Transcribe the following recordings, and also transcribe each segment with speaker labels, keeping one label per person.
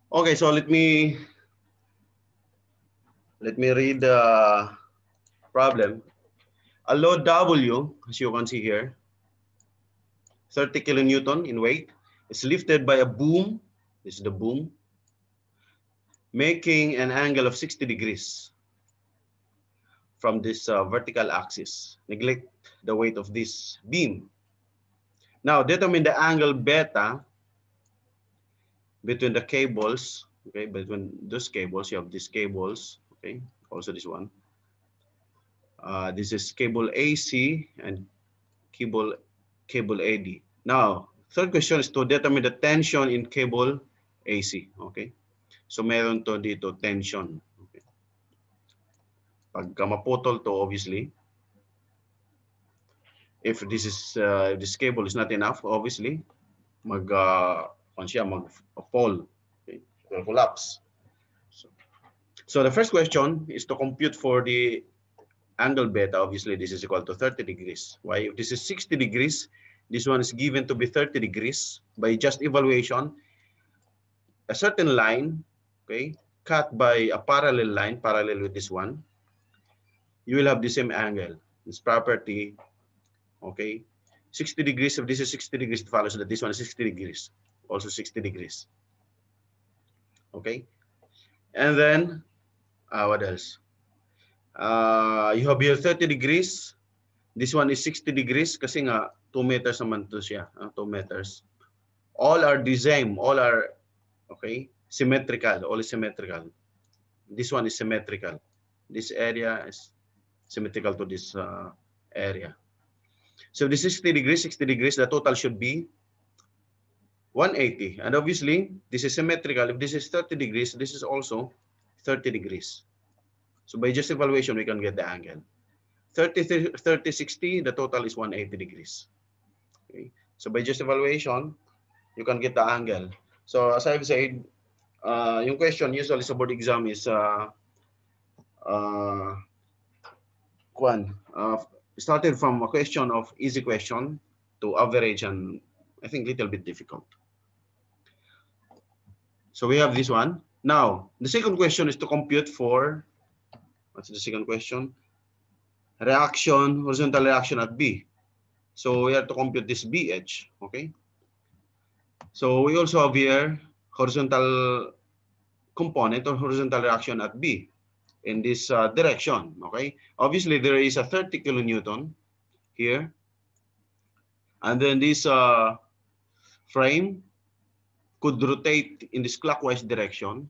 Speaker 1: Okay, so let me read the problem. A load W, as you can see here, 30 kilonewton in weight, is lifted by a boom. This is the boom, making an angle of 60 degrees from this vertical axis. Neglect the weight of this beam. Now, determine the angle beta between the cables. Okay, between those cables, you have these cables. Okay, also this one. This is cable AC and cable AD. Now, third question is to determine the tension in cable AC. Okay, so meron to dito tension. Okay. Pagka maputol to, obviously, if this cable is not enough, obviously, mag fall. Okay, it will collapse. So, so the first question is to compute for the angle beta. Obviously, this is equal to 30 degrees. Why? If this is 60 degrees, this one is given to be 30 degrees by just evaluation. A certain line, okay, cut by a parallel line, parallel with this one, you will have the same angle. This property, okay, 60 degrees. If this is 60 degrees, it follows that this one is 60 degrees, also 60 degrees. Okay, and then what else? You have here 30 degrees. This one is 60 degrees kasi nga 2 meters naman to siya, 2 meters. All are the same, all are okay, symmetrical, all is symmetrical. This one is symmetrical. This area is symmetrical to this area. So this is 60 degrees, the total should be 180. And obviously, this is symmetrical. If this is 30 degrees, this is also 30 degrees. So by just evaluation, we can get the angle. 30, 60, the total is 180 degrees. Okay. So by just evaluation, you can get the angle. So as I've said, yung question usually sa board exam is uh, started from a question of easy question to average and I think little bit difficult. So we have this one. Now, the second question is to compute for, what's the second question? Reaction, horizontal reaction at B. So we have to compute this BH, okay? So we also have here horizontal component or horizontal reaction at B in this direction, okay? Obviously, there is a 30 kilonewton here. And then this frame could rotate in this clockwise direction.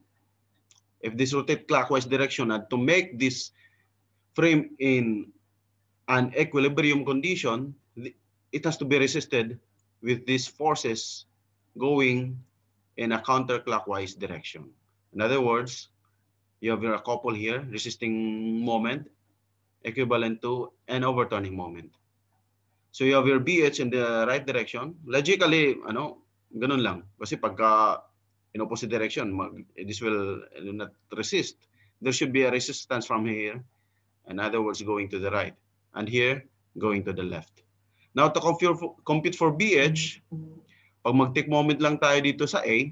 Speaker 1: If this rotate clockwise direction, and to make this frame in an equilibrium condition, it has to be resisted with these forces going in a counterclockwise direction. In other words, you have a couple here, resisting moment equivalent to an overturning moment. So you have your BH in the right direction. Logically, ganun lang. Kasi pagka in opposite direction, this will not resist. There should be a resistance from here. In other words, going to the right. And here, going to the left. Now, to compute for BH, pag mag-take moment lang tayo dito sa A,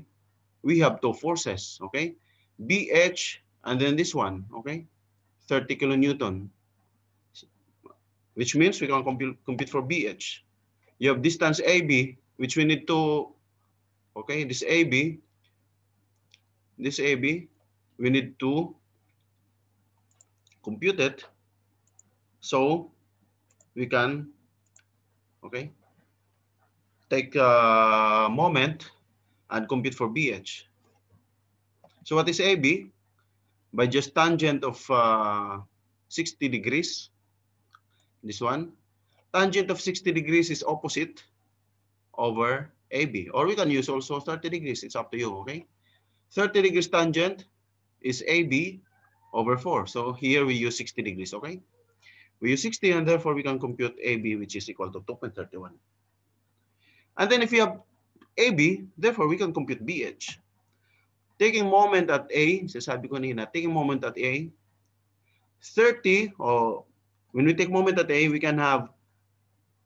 Speaker 1: we have two forces, okay? BH, and then this one, okay? 30 kilonewton, which means we can compute for BH. You have distance AB, which we need to, okay, this AB, we need to compute it. So we can, okay, take a moment and compute for BH. So what is AB? By just tangent of 60 degrees, this one, tangent of 60 degrees is opposite over AB. Or we can use also 30 degrees. It's up to you, okay? 30 degrees tangent is AB over 4. So here we use 60 degrees, okay? We use 60 and therefore we can compute AB, which is equal to 2.31. And then if we have AB, therefore we can compute BH. Taking moment at A, sasabi ko nina, taking moment at A, 30, or when we take moment at A, we can have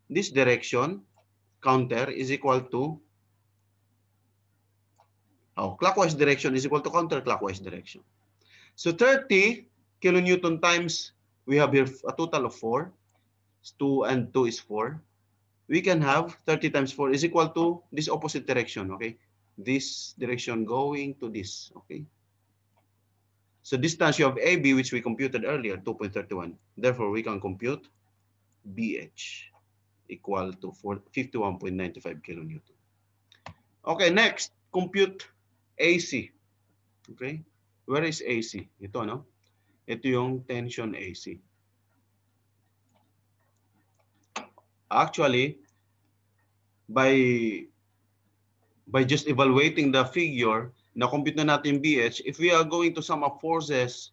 Speaker 1: this direction, counter, is equal to Oh, clockwise direction is equal to counterclockwise direction. So 30 kilonewton times, we have here a total of 4. 2 and 2 is 4. We can have 30 times 4 is equal to this opposite direction, okay? This direction going to this, okay? So distance you have AB, which we computed earlier, 2.31. Therefore, we can compute BH equal to 51.95 kilonewton. Okay, next, compute AC. Okay? Where is AC? Ito, no? Ito yung tension AC. Actually, by just evaluating the figure, na-compute na natin BH, if we are going to sum up forces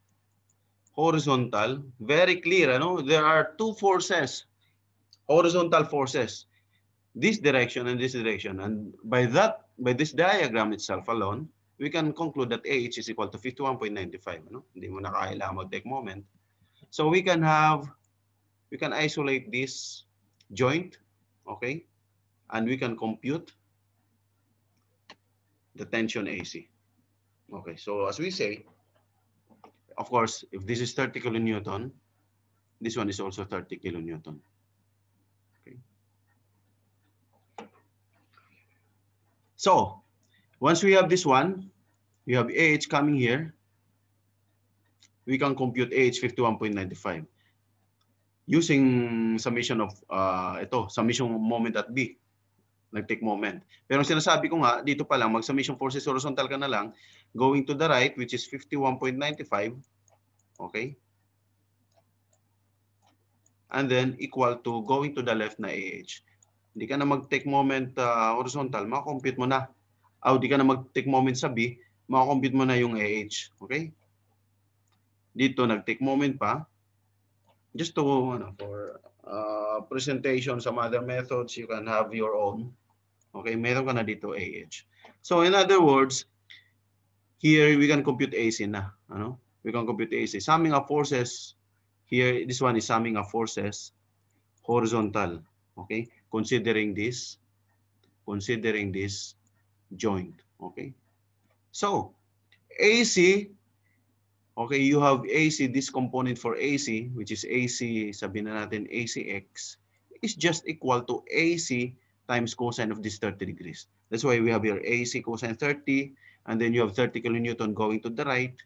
Speaker 1: horizontal, very clear, ano? There are two forces, horizontal forces, this direction and this direction. And by this diagram itself alone, we can conclude that AH is equal to 51.95. Ano? Hindi mo na kailangan mag-take moment. So we can isolate this joint, okay? And we can compute the tension AC. Okay, so as we say, of course, if this is 30 kilonewton, this one is also 30 kilonewton. Okay. So once we have this one, we have AH coming here, we can compute AH 51.95 using summation of summation moment at B. Nag-take moment. Pero ang sinasabi ko nga, dito pa lang, mag-summation forces horizontal ka na lang, going to the right, which is 51.95, okay? And then equal to going to the left na AH. Hindi ka na mag-take moment horizontal, makakompute mo na. Hindi ka na mag-take moment sa B, makakompute mo na yung AH, okay? Dito, nag-take moment pa. Just to, for presentation, some other methods, you can have your own. Okay, meron ka na dito AH. So in other words, here we can compute AC na. Ano? We can compute AC. Summing of forces, here, this one is summing of forces horizontal. Okay, considering this joint. Okay, so AC, okay, you have AC, this component for AC, which is AC, sabihin na natin ACX, is just equal to AC times cosine of this 30 degrees. That's why we have here AC cosine 30, and then you have 30 kilonewton going to the right,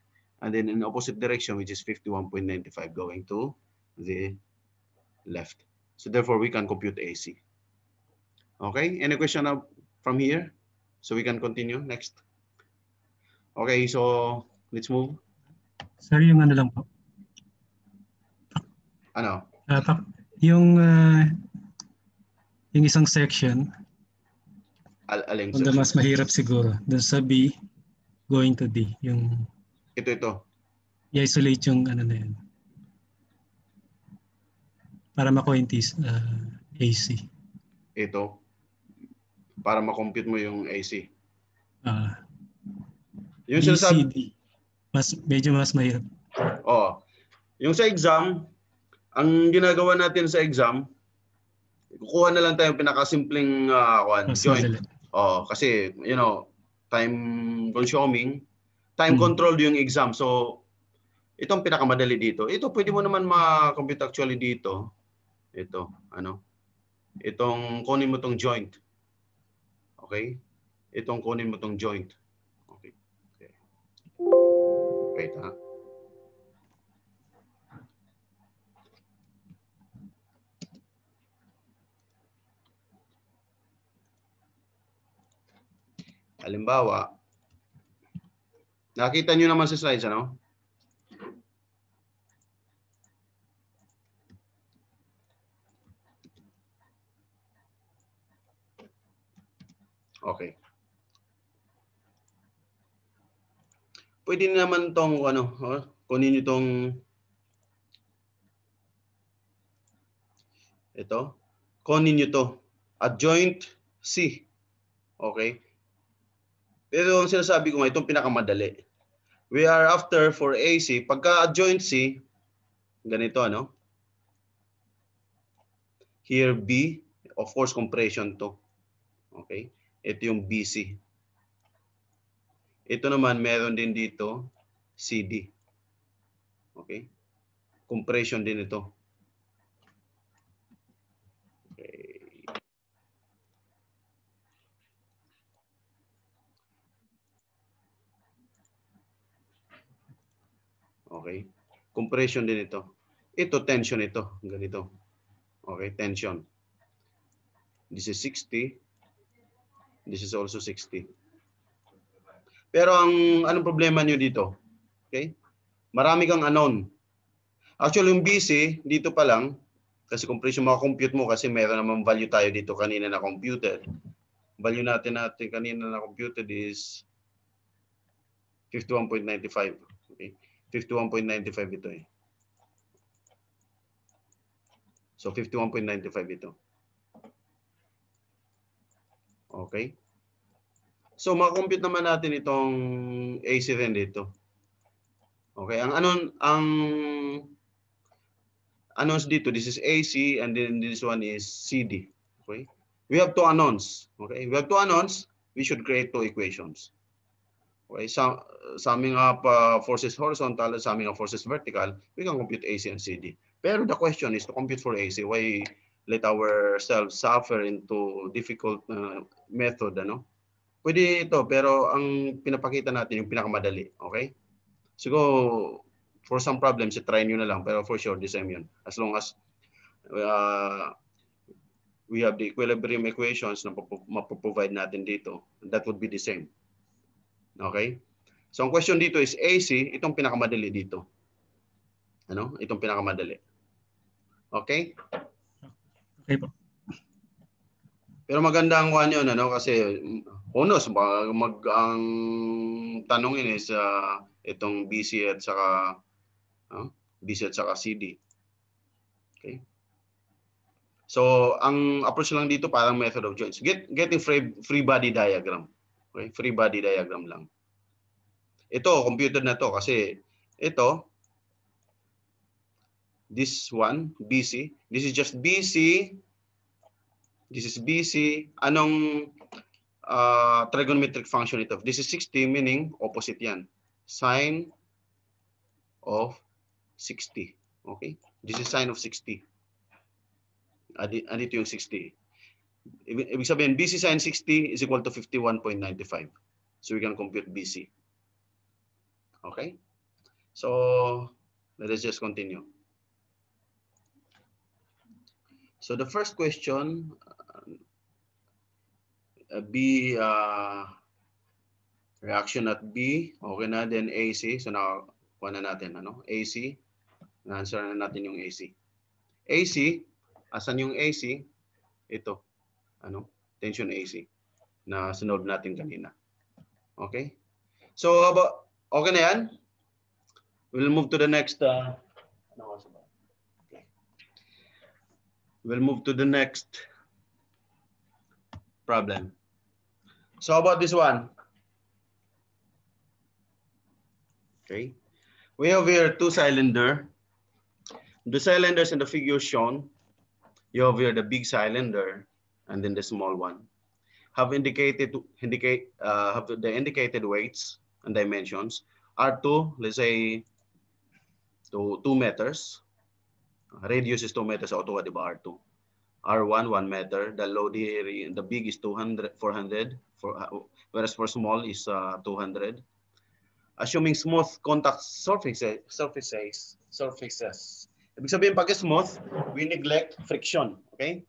Speaker 1: and then in the opposite direction, which is 51.95 going to the left. So therefore, we can compute AC. Okay, any question from here? So we can continue next. Okay, so let's move.
Speaker 2: Sir, yung ano lang po.
Speaker 1: Ano?
Speaker 2: Yung isang section,
Speaker 1: Aling
Speaker 2: section? Mas mahirap siguro. Doon sa B, going to D. Yung
Speaker 1: ito.
Speaker 2: I-isolate yung ano na yun. Para makuha yung AC.
Speaker 1: Ito. Para makompute mo yung AC.
Speaker 2: Yung BCD. Medyo mas mahirap.
Speaker 1: Yung sa exam, ang ginagawa natin sa exam, kukuha na lang tayo pinakasimpleng joint. Kasi, time consuming, time controlled yung exam. So, itong pinakamadali dito. Ito, pwede mo naman ma-compute actually dito. Ito, itong kunin mo tong joint. Okay? Itong kunin mo tong joint. Okay. Wait, ha? Halimbawa, nakita nyo naman sa slides, ano? Okay. Pwede naman tong kunin nyo tong ito. Kunin nyo to. Adjoint C. Okay. Pero ang sinasabi ko nga, itong pinakamadali. We are after for AC. Pagka adjoint C, ganito, ano? Here B, of course, compression to. Okay. Ito yung BC. Ito naman, meron din dito, CD. Okay? Compression din ito. Okay. Okay. Compression din ito. Ito, tension ito. Ganito. Okay, tension. This is 60. This is also 60. Pero anong problema nyo dito? Okay? Marami kang unknown. Actually, yung BC, dito pa lang, kasi compression makakompute mo kasi meron naman value tayo dito kanina na computed. Value natin kanina na computed is 51.95. Okay? 51.95 ito eh. So 51.95 ito. Okay? So makakompute naman natin itong AC rin dito. Okay, ang unknowns dito, this is AC and then this one is CD. Okay? We have two unknowns. Okay? We have two unknowns, we should create two equations. Okay, summing up forces horizontal and summing up forces vertical, we can compute AC and CD. Pero the question is to compute for AC, why let ourselves suffer into difficult method, ano? Pwede ito, pero ang pinapakita natin yung pinakamadali, okay? So, for some problems, try nyo na lang, pero for sure, the same yun. As long as we have the equilibrium equations na mapoprovide natin dito, that would be the same. Okay? So, ang question dito is AC, itong pinakamadali dito. Ano? Itong pinakamadali. Okay?
Speaker 2: Okay po.
Speaker 1: Pero maganda ang kuha yun, ano? Kasi, honest, ang tanongin is itong BC at saka BC at saka CD. Okay? So, ang approach lang dito parang method of choice. Getting free body diagram. Okay? Free body diagram lang. Ito, computed na to kasi ito, this one, BC. This is just BC. This is BC. Anong trigonometric function ito? This is 60, meaning opposite yan. Sine of 60. Okay? This is sine of 60. Andito yung 60. Ibig sabihin, BC sine 60 is equal to 51.95. So we can compute BC. Okay? So, let us just continue. So the first question, B, reaction at B, okay na, then AC, so nakakuha na natin, ano, AC, na-answer na natin yung AC. AC, asan yung AC? Ito, ano, tension AC, na sinolve natin kanina. Okay? So, okay na yan? We'll move to the next, we'll move to the next problem. So how about this one? Okay. We have here two cylinder. The cylinders in the figure shown, you have here the big cylinder and then the small one. Have the indicated weights and dimensions. R2, let's say, to 2 meters. Radius is 2 meters, auto ka, diba, R2. R1, 1 meter. The load here, the big is 400, whereas for small is 200. Assuming smooth contact surfaces. Ibig sabihin, pag smooth, we neglect friction. Okay?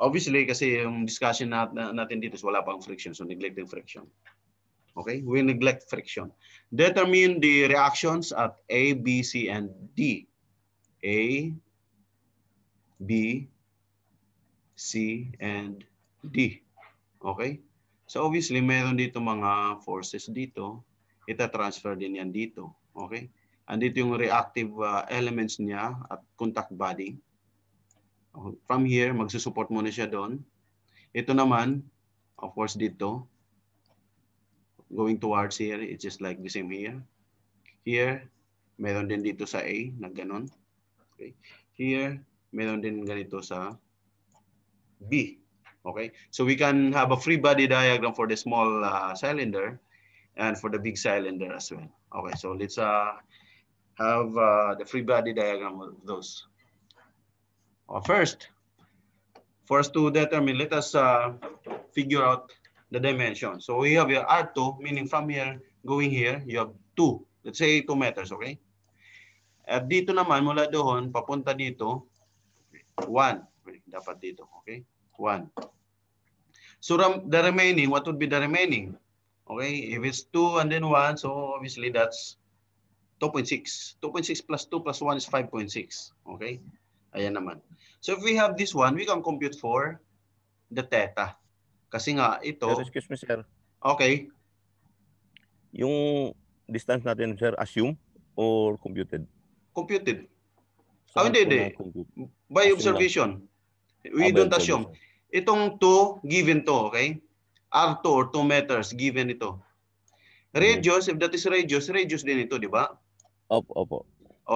Speaker 1: Obviously, kasi yung discussion natin dito is wala pang friction, so neglect yung friction. Okay? We neglect friction. Determine the reactions at A, B, C, and D. A, B, C, and D. Okay? So obviously, meron dito mga forces dito. Ita-transfer din yan dito. Okay? Andito yung reactive elements niya at contact body. From here, magsusupport muna siya doon. Ito naman, of course, dito. Going towards here, it's just like the same here. Here, meron din dito sa A, na ganon. Okay? Here, meron din ganito sa B. Okay? So we can have a free body diagram for the small cylinder. and for the big cylinder as well. Okay, so let's have the free body diagram of those. First, for us to determine, let us figure out the dimension. So we have your R2, meaning from here, going here, you have 2. Let's say 2 meters, okay? At dito naman, mula doon, papunta dito, 1. Dapat dito, okay? 1. So the remaining, what would be the remaining? Okay, if it's 2 and then 1, so obviously that's 2.6. 2.6 plus 2 plus 1 is 5.6. Okay? Ayan naman. So if we have this one, we can compute for the theta. Kasi nga, ito...
Speaker 3: Sir, excuse me, sir.
Speaker 1: Okay.
Speaker 3: Yung distance natin, sir, assume or computed?
Speaker 1: Computed.
Speaker 3: So,
Speaker 1: hindi. By observation. We don't assume. Itong 2, given to, okay? R2 or 2 meters, given ito. Radius, if that is radius din ito, di ba?
Speaker 3: Opo.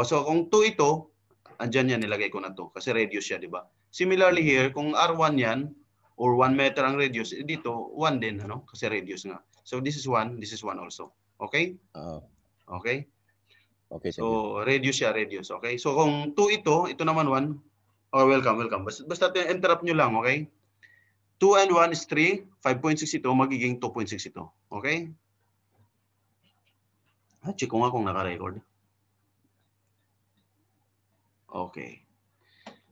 Speaker 1: So kung 2 ito, andyan yan, nilagay ko na to. Kasi radius siya, di ba? Similarly here, kung R1 yan, or 1 meter ang radius, dito, 1 din, ano? Kasi radius nga. So this is 1 also. Okay? Okay?
Speaker 3: Okay,
Speaker 1: so radius siya, radius. Okay? So kung 2 ito naman 1. Oh, welcome. Basta interrupt nyo lang, okay? 2 and 1 is 3. 5.6 ito, magiging 2.6 ito. Okay? Check ko nga kung naka-record. Okay.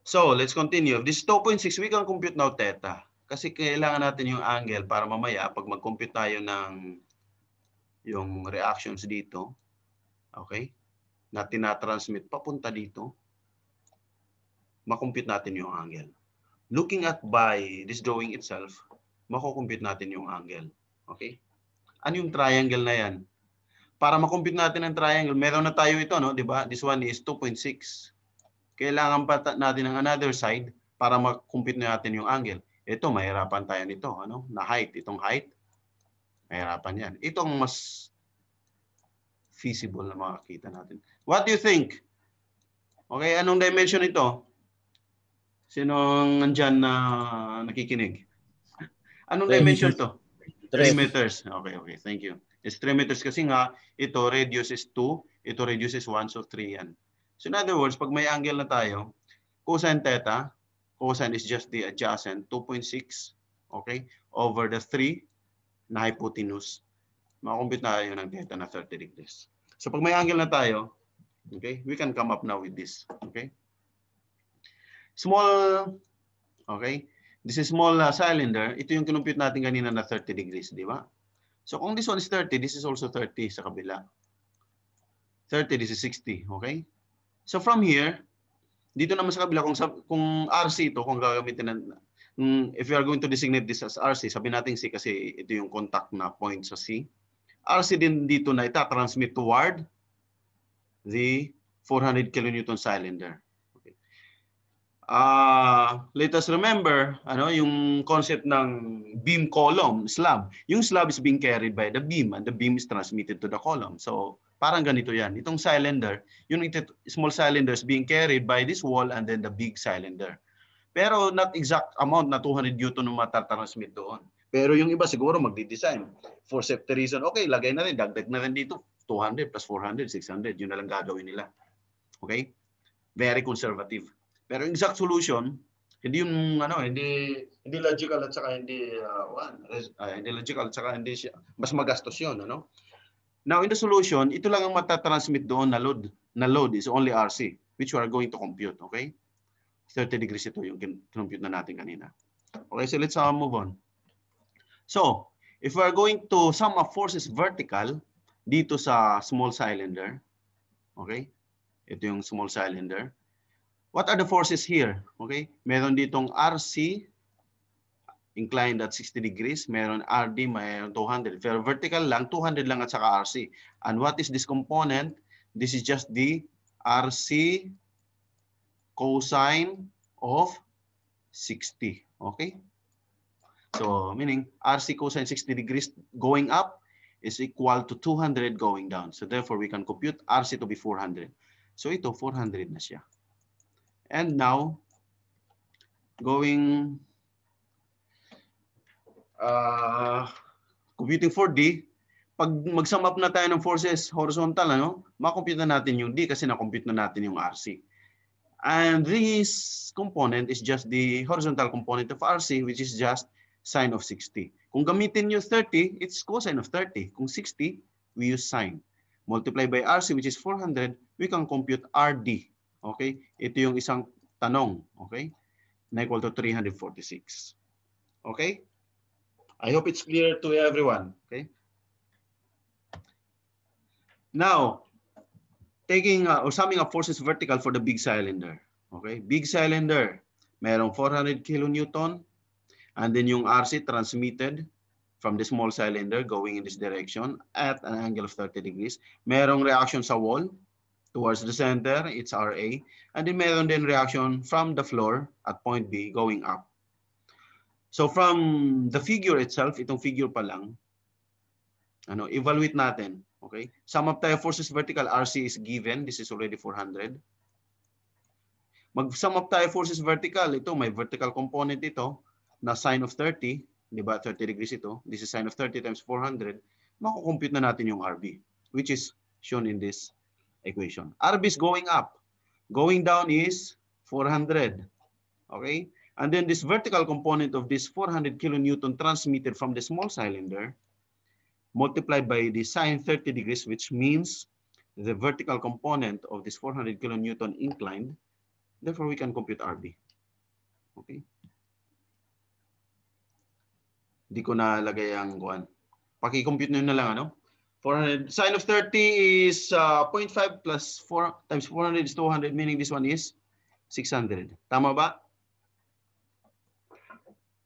Speaker 1: So, let's continue. This 2.6, we can compute now theta. Kasi kailangan natin yung angle para mamaya, pag mag-compute tayo ng yung reactions dito, okay, na tinatransmit papunta dito, makompute natin yung angle. Looking at by this drawing itself, makocompute natin yung angle. Okay? Ano yung triangle na yan? Para makompute natin ang triangle, meron na tayo ito, no? Di ba? This one is 2.6. Kailangan pa natin ang another side para makompute natin yung angle. Ito, mahirapan tayo nito. Ano? Na height. Itong height, mahirapan yan. Itong mas feasible na makakita natin. What do you think? Okay, anong dimension ito? Sinong nandyan na nakikinig? Anong dimension to? 3 meters. Okay. Thank you. It's 3 meters kasi nga, ito radius is 2, ito radius is 1, so 3 yan. So in other words, pag may angle na tayo, cosine theta, cosine is just the adjacent, 2.6, okay, over the 3 na hypotenuse. Makakompute na tayo ng theta na 30 degrees. So pag may angle na tayo, okay, we can come up now with this. Okay? Small, okay, this is small cylinder. Ito yung kinumpute natin kanina na 30 degrees, di ba? So kung this one is 30, this is also 30 sa kabila. 30, this is 60, okay? So from here, dito naman sa kabila, kung RC ito, kung gagamitin if we are going to designate this as RC, sabi natin C kasi ito yung contact na point sa C. RC din dito na itatransmit toward the 400 kilonewton cylinder. Okay. Let us remember yung concept ng beam column, slab. Yung slab is being carried by the beam and the beam is transmitted to the column. So parang ganito yan. Itong cylinder, yung small cylinder is being carried by this wall and then the big cylinder. Pero not exact amount na 200 newton yung matatransmit doon. Pero yung iba siguro magdi-design. For safety reason, okay, lagay na rin, dagdag na rin dito. 200 plus 400, 600, yun na lang gagawin nila. Okay? Very conservative. Pero exact solution, hindi yung hindi logical at saka hindi logical at saka hindi siya mas magastos 'yon, ano? Now in the solution, ito lang ang matatransmit doon na load. Na load is only RC, which we are going to compute, okay? 30 degrees ito yung compute na natin kanina. Okay, so let's move on. So, if we are going to sum up forces vertical dito sa small cylinder, okay? Ito yung small cylinder. What are the forces here? Okay? Meron ditong RC inclined at 60 degrees, meron RD, meron 200. Pero vertical lang, 200 lang at saka RC. And what is this component? This is just the RC cosine of 60. Okay? So, meaning RC cosine 60 degrees going up is equal to 200 going down. So, therefore, we can compute RC to be 400. So, ito, 400 na siya. And now, going, computing for D, pag mag-sum up na tayo ng forces horizontal, ano, makompute na natin yung D kasi na-compute na natin yung RC. And this component is just the horizontal component of RC, which is just sine of 60. Kung gamitin nyo 30, it's cosine of 30. Kung 60, we use sine. Multiply by RC, which is 400, we can compute RD. Okay? Ito yung isang tanong. Okay? Na equal to 346. Okay? I hope it's clear to everyone. Okay? Now, taking or summing up forces vertical for the big cylinder. Okay? Big cylinder, merong 400 kilonewton. And then yung RC transmitted from the small cylinder going in this direction at an angle of 30 degrees. Merong reaction sa wall towards the center, it's RA. And then meron din reaction from the floor at point B going up. So from the figure itself, itong figure pa lang, ano, evaluate natin. Okay? Sum up tayo forces vertical, RC is given. This is already 400. Mag-sum up tayo forces vertical. Ito, may vertical component ito na sine of 30. Di ba? 30 degrees ito. This is sine of 30 times 400. Makukompute na natin yung RB, which is shown in this equation. RB is going up. Going down is 400. Okay? And then this vertical component of this 400 kilonewton transmitted from the small cylinder multiplied by the sine 30 degrees, which means the vertical component of this 400 kilonewton inclined. Therefore, we can compute RB. Okay? Hindi ko nalagay ang kuan. Paki-compute nyo na lang, ano? 400, sine of 30 is 0.5 plus 4 times 400 is 200, meaning this one is 600. Tama ba?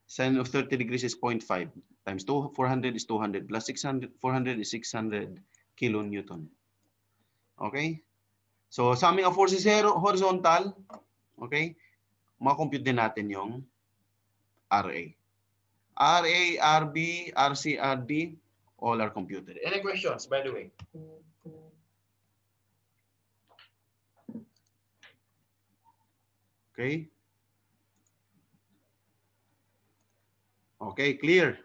Speaker 1: Sine of 30 degrees is 0.5 times 400 is 200 plus 600, 400 is 600 kilonewton. Okay? So, summing of forces horizontal, okay? Makompute din natin yung RA. RA, RB, RC, RD, all are computed. Any questions, by the way? Okay. Okay, clear.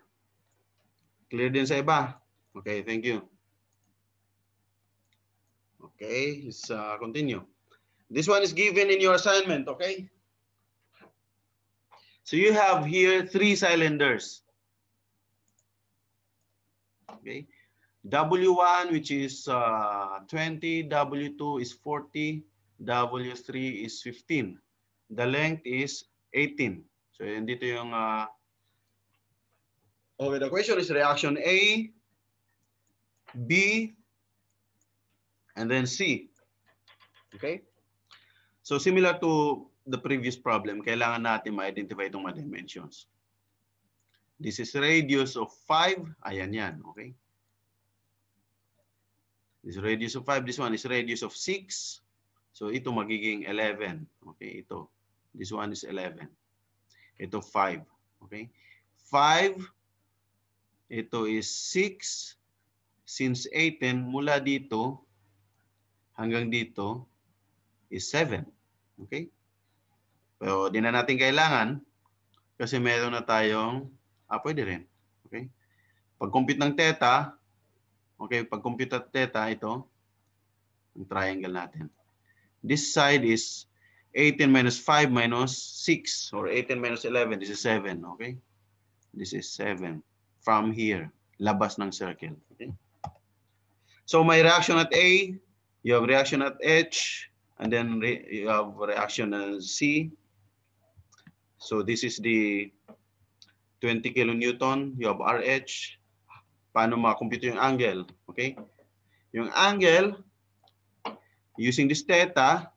Speaker 1: Clear din sa iba. Okay, thank you. Okay, let's continue. This one is given in your assignment, okay? So you have here 3 cylinders. Okay. W1, which is 20, W2 is 40, W3 is 15. The length is 18. So yun dito yung okay, the question is reaction A, B, and then C. Okay? So similar to the previous problem, kailangan natin ma-identify itong mga dimensions. This is radius of 5. Ayan yan. Okay? This is radius of 5. This one is radius of 6. So ito magiging 11. Okay? Ito. This one is 11. Ito 5. Okay? 5. Ito is 6. Since 18, mula dito hanggang dito is 7. Okay? Pero di na natin kailangan kasi meron na tayong, pwede rin. Okay? Pag-compute ng theta, okay, pag-compute ng theta, ito, ang triangle natin. This side is 18 minus 5 minus 6, or 18 minus 11, this is 7, okay? This is 7 from here, labas ng circle. Okay? So may reaction at A, you have reaction at H, and then you have reaction at C. So this is the 20 kilonewton, you have RH. Paano ma-compute yung angle? Okay? Yung angle, using this theta,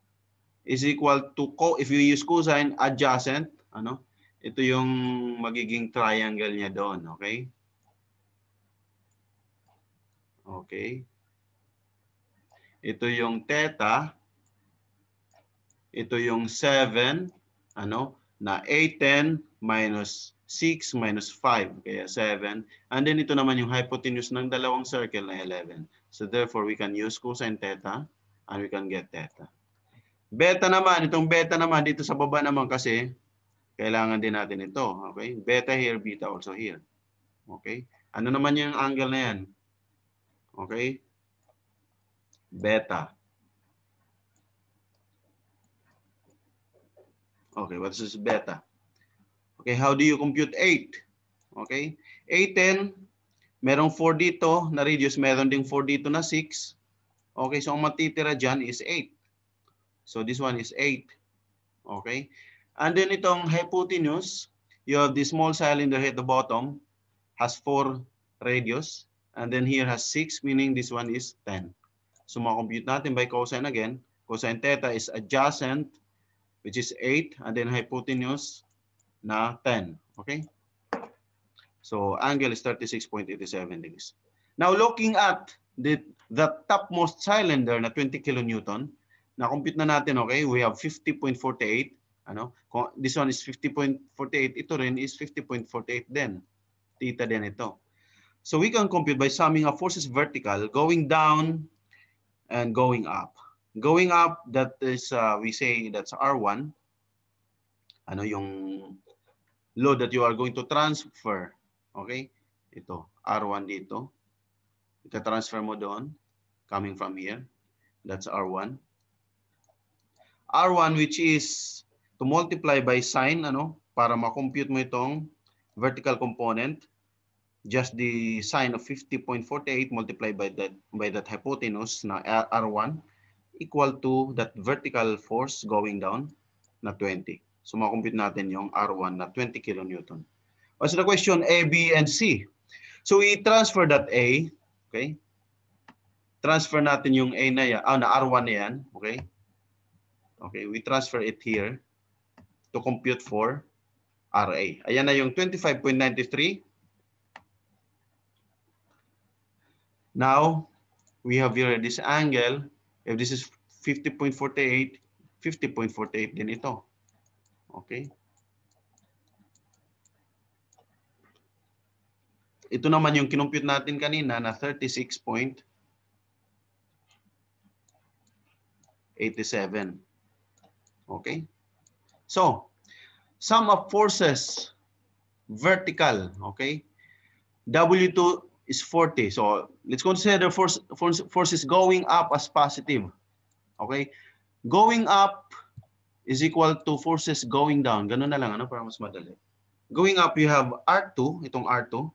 Speaker 1: is equal to, if you use cosine, adjacent, ano? Ito yung magiging triangle niya doon, okay? Okay. Ito yung theta. Ito yung 7, ano? Na 810 minus 6 minus 5, kaya 7. And then ito naman yung hypotenuse ng dalawang circle na 11. So therefore, we can use cosine theta and we can get theta. Beta naman, itong beta naman dito sa baba naman kasi kailangan din natin ito. Okay? Beta here, beta also here. Okay? Ano naman yung angle na yan? Okay? Beta. Okay, what is beta? Okay, how do you compute 8? Okay? 8, 10, merong 4 dito na radius, meron ding 4 dito na 6. Okay, so ang matitira dyan is 8. So this one is 8. Okay? And then itong hypotenuse, you have the small cylinder here at the bottom, has 4 radius. And then here has 6, meaning this one is 10. So makompute natin by cosine again. Cosine theta is adjacent, which is 8. And then hypotenuse na 10. Okay? So angle is 36.87 degrees. Now looking at the topmost cylinder na 20 kilonewton, na-compute na natin, okay? We have 50.48. Ano? This one is 50.48. Ito rin is 50.48 din. Theta din ito. So we can compute by summing up forces vertical going down and going up. Going up, that is, we say that's R1. Ano yung load that you are going to transfer. Okay? Ito, R1 dito. Ita-transfer mo doon. Coming from here. That's R1. R1 which is to multiply by sine, ano? Para ma-compute mo itong vertical component. Just the sine of 50.48 multiplied by that hypotenuse na R1 equal to that vertical force going down na 20. So ma-compute natin yung R1 na 20 kilonewton. What's the question? A, B, and C. So we transfer that A, okay? Transfer natin yung A na yan, na R1 na yan, okay? Okay, we transfer it here to compute for RA. Ayan na yung 25.93. Now, we have here this angle. If this is 50.48, 50.48 din ito. Okay? Ito naman yung kinumpute natin kanina na 36.87. Okay? So, sum of forces vertical, okay? W2 is 40. So, let's consider forces going up as positive. Okay? Going up is equal to forces going down. Ganun na lang, ano? Para mas madali. Going up, you have R2, itong R2,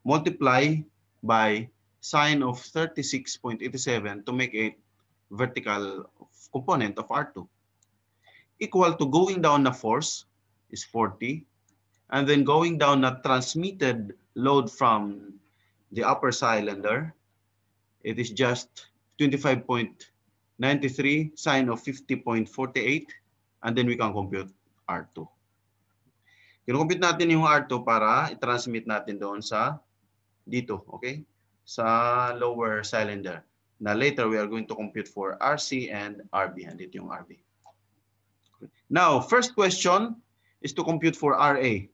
Speaker 1: multiply by sine of 36.87 to make it vertical component of R2. Equal to going down na force is 40. And then going down na transmitted load from the upper cylinder, it is just 25.93 sine of 50.48, and then we can compute R2. Kino-compute natin yung R2 para i-transmit natin doon sa dito, okay? Sa lower cylinder. Na later we are going to compute for RC and RB. Andito yung RB. Now, first question is to compute for RA.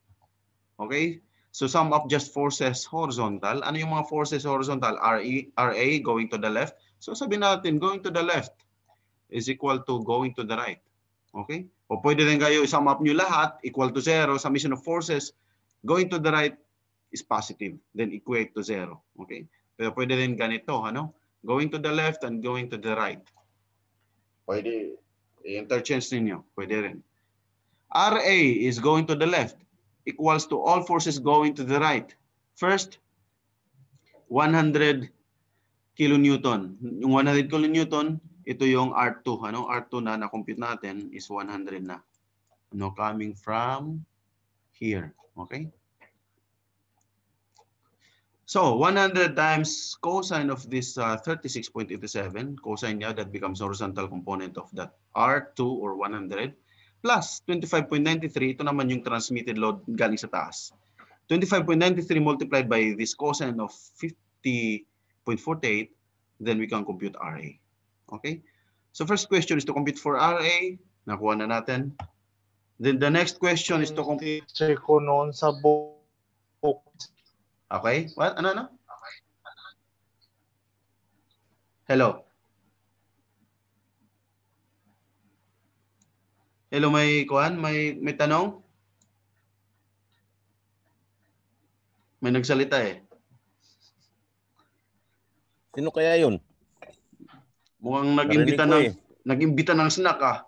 Speaker 1: Okay? So sum up just forces horizontal. Ano yung mga forces horizontal? RA going to the left. So sabihin natin, going to the left is equal to going to the right. Okay? O pwede rin kayo sum up nyo lahat, equal to 0. Summation of forces going to the right is positive. Then equate to 0. Okay? Pero pwede rin ganito, ano? Going to the left and going to the right. Pwede i-interchange ninyo. Pwede rin. RA is going to the left, equals to all forces going to the right. First, 100 kilonewton. Yung 100 kilonewton, ito yung R2. Ano? R2 na na-compute natin is 100 na. Ano? Coming from here. Okay? So, 100 times cosine of this 36.87, cosine niya, that becomes horizontal component of that R2 or 100, plus 25.93, ito naman yung transmitted load galing sa taas. 25.93 multiplied by this cosine of 50.48, then we can compute RA. Okay? So first question is to compute for RA. Nakuha na natin. Then the next question is to compute.
Speaker 4: Teacher ko noon sa book.
Speaker 1: Okay? What? Ano? Hello? Hello, may kuhan? May tanong? May nagsalita eh.
Speaker 3: Sino kaya yun?
Speaker 1: Mukhang
Speaker 3: Narinig ko eh.
Speaker 1: nag-imbita ng snack ah.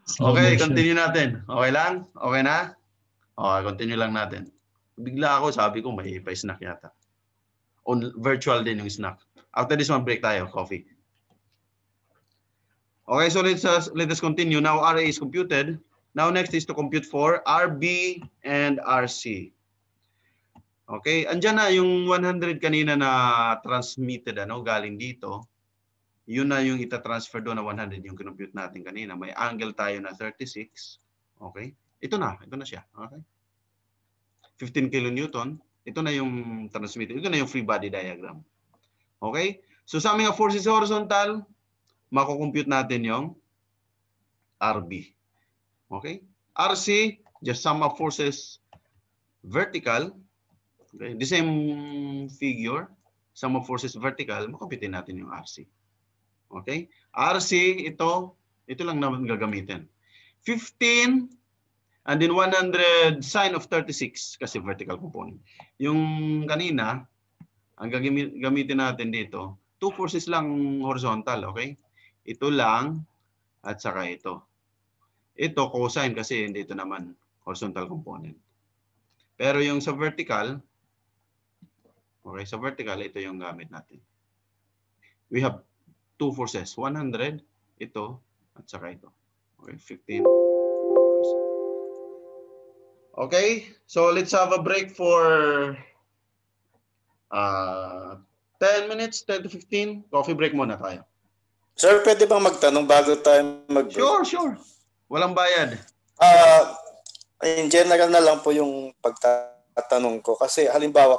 Speaker 2: Slow
Speaker 1: Okay,
Speaker 2: motion.
Speaker 1: continue natin. Okay lang? Okay na? Okay, continue lang natin. Bigla ako, sabi ko may pa-snack yata. On virtual din yung snack. After this one, break tayo, coffee. Okay, so let us continue. Now RA is computed. Now next is to compute for RB and RC. Okay, andyan na yung 100 kanina na transmitted galing dito. Yun na yung ita-transfer doon na 100 yung kinompute natin kanina. May angle tayo na 36. Okay? Ito na siya. Okay? 15 kilonewton. Ito na yung transmitted. Ito na yung free body diagram. Okay? So sa aming forces horizontal, mako-compute natin yung RB. Okay? RC, just sum of forces vertical. Okay? The same figure, sum of forces vertical, makompute natin yung RC. Okay? RC, ito lang naman gagamitin. 15 and then 100 sine of 36 kasi vertical component. Yung kanina, ang gagamitin natin dito, two forces lang horizontal, okay? Ito lang at saka ito. Ito cosine kasi dito naman horizontal component. Pero yung sa vertical, okay, sa vertical, ito yung gamit natin. We have two forces, 100, ito, at saka ito. Okay, 15. Okay, so let's have a break for 10 minutes, 10 to 15. Coffee break muna tayo.
Speaker 5: Sir, pwede bang magtanong bago tayo mag-break?
Speaker 1: Sure. Walang bayad.
Speaker 5: In general na lang po yung pagtatanong ko. Kasi halimbawa,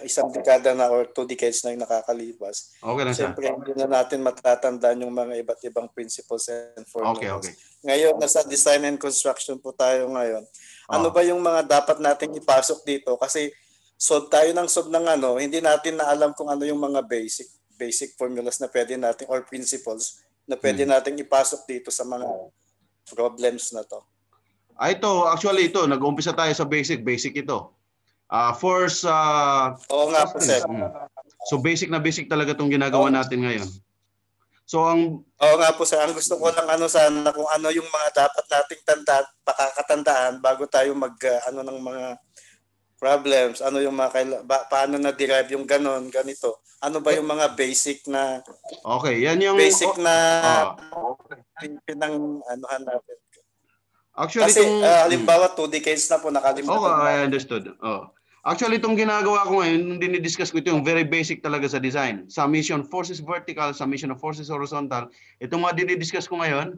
Speaker 5: isang dekada na or 2 decades na yung nakakalipas.
Speaker 1: Okay lang siya.
Speaker 5: Siyempre, hindi na natin matatandaan yung mga iba't ibang principles and formulas.
Speaker 1: Okay.
Speaker 5: Ngayon, nasa design and construction po tayo ngayon. Ano ba yung mga dapat nating ipasok dito? Kasi tayo ng hindi natin na alam kung ano yung mga basic formulas na pwede natin or principles na pwede nating ipasok dito sa mga problems na to.
Speaker 1: Ito, nag-uumpisa tayo sa basic ito. First,
Speaker 5: Oo nga po, sir.
Speaker 1: So basic talaga itong ginagawa natin ngayon. So
Speaker 5: Oo nga po, sir. Ang gusto ko lang sana kung ano yung mga dapat nating pakakatandaan bago tayo ng mga problems, ano yung mga paano na-derive yung ganito. Ano ba yung mga basic na
Speaker 1: yan yung
Speaker 5: pinang-anuhan natin.
Speaker 1: Actually,
Speaker 5: kasi halimbawa 2 decades na po nakalimutan.
Speaker 1: I understood. Actually, itong ginagawa ko ngayon, dinidiscuss ko ito yung very basic talaga sa design. Summation forces vertical, summation of forces horizontal. Itong mga dinidiscuss ko ngayon,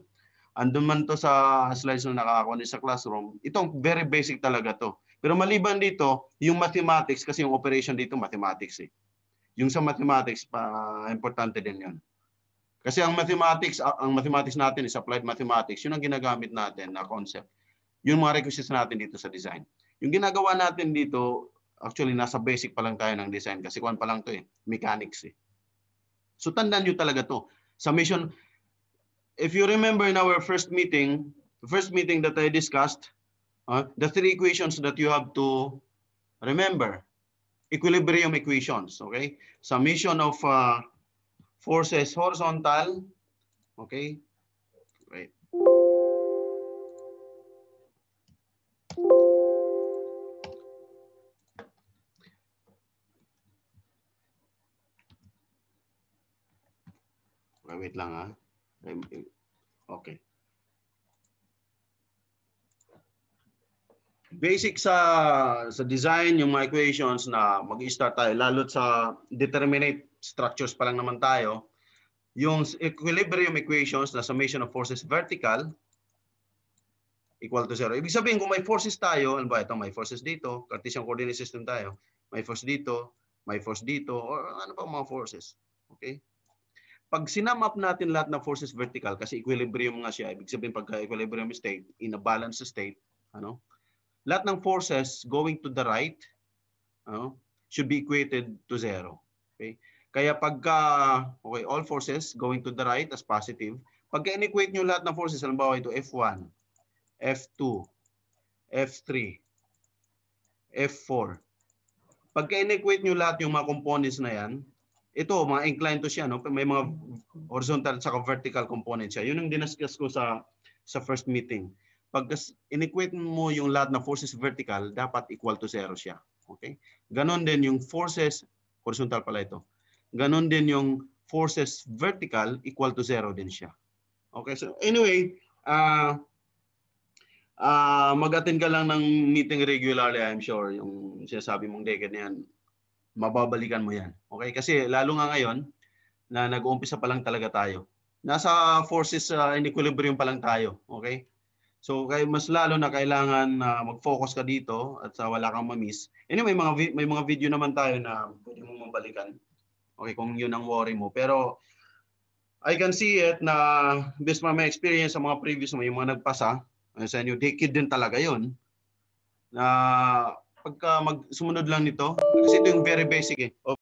Speaker 1: andun man to sa slides na nakakakuha sa classroom. Itong very basic talaga to. Pero maliban dito, yung mathematics, kasi yung operation dito, mathematics eh. Yung sa mathematics, importante din yun. Kasi ang mathematics natin is applied mathematics. Yun ang ginagamit natin na concept. Yung mga requisites natin dito sa design. Yung ginagawa natin dito, actually nasa basic pa lang tayo ng design kasi kuwan pa lang to mechanics eh. So tandaan nyo talaga to. Summation, if you remember in our first meeting that I discussed, the 3 equations that you have to remember. Equilibrium equations, okay? Summation of forces horizontal, okay? Wait. Wait lang Okay. Basic sa design, yung mga equations na mag-i-start tayo, lalo sa determinate structures pa lang naman tayo, yung equilibrium equations na summation of forces vertical equal to 0. Ibig sabihin, kung may forces tayo, ano ba ito, may forces dito, Cartesian coordinate system tayo, may force dito, or ano pa mga forces. Okay? Pag sinum-up natin lahat ng forces vertical, kasi equilibrium nga siya, ibig sabihin pagka equilibrium state, in a balanced state, lahat ng forces going to the right should be equated to 0. Okay? Kaya pagka, all forces going to the right as positive, pagka in-equate nyo lahat ng forces, halimbawa ito, F1, F2, F3, F4, Pagka inequate nyo lahat yung mga components na yan, ito, mga inclined to siya, no? May mga horizontal at saka vertical components siya. Yun ang dinascuss ko sa first meeting. Pag inequate mo yung lahat na forces vertical, dapat equal to 0 siya. Okay? Ganon din yung forces, horizontal pala ito. Ganon din yung forces vertical, equal to 0 din siya. Okay, so anyway, mag-attend ka lang ng meeting regularly, I'm sure. Yung sinasabi mong decade na yan, mababalikan mo yan. Okay? Kasi lalo nga ngayon, na nag-uumpisa pa lang talaga tayo. Nasa forces in equilibrium pa lang tayo. Okay? So, kaya mas lalo na kailangan mag-focus ka dito at wala kang ma-miss. Anyway, may mga video naman tayo na pwede mong mabalikan. Okay, kung yun ang worry mo. Pero, I can see it na based on my experience sa mga previous mo, yung mga nagpasa, sa inyo, decade din talaga yun. Na pagka sumunod lang nito, kasi ito yung very basic eh.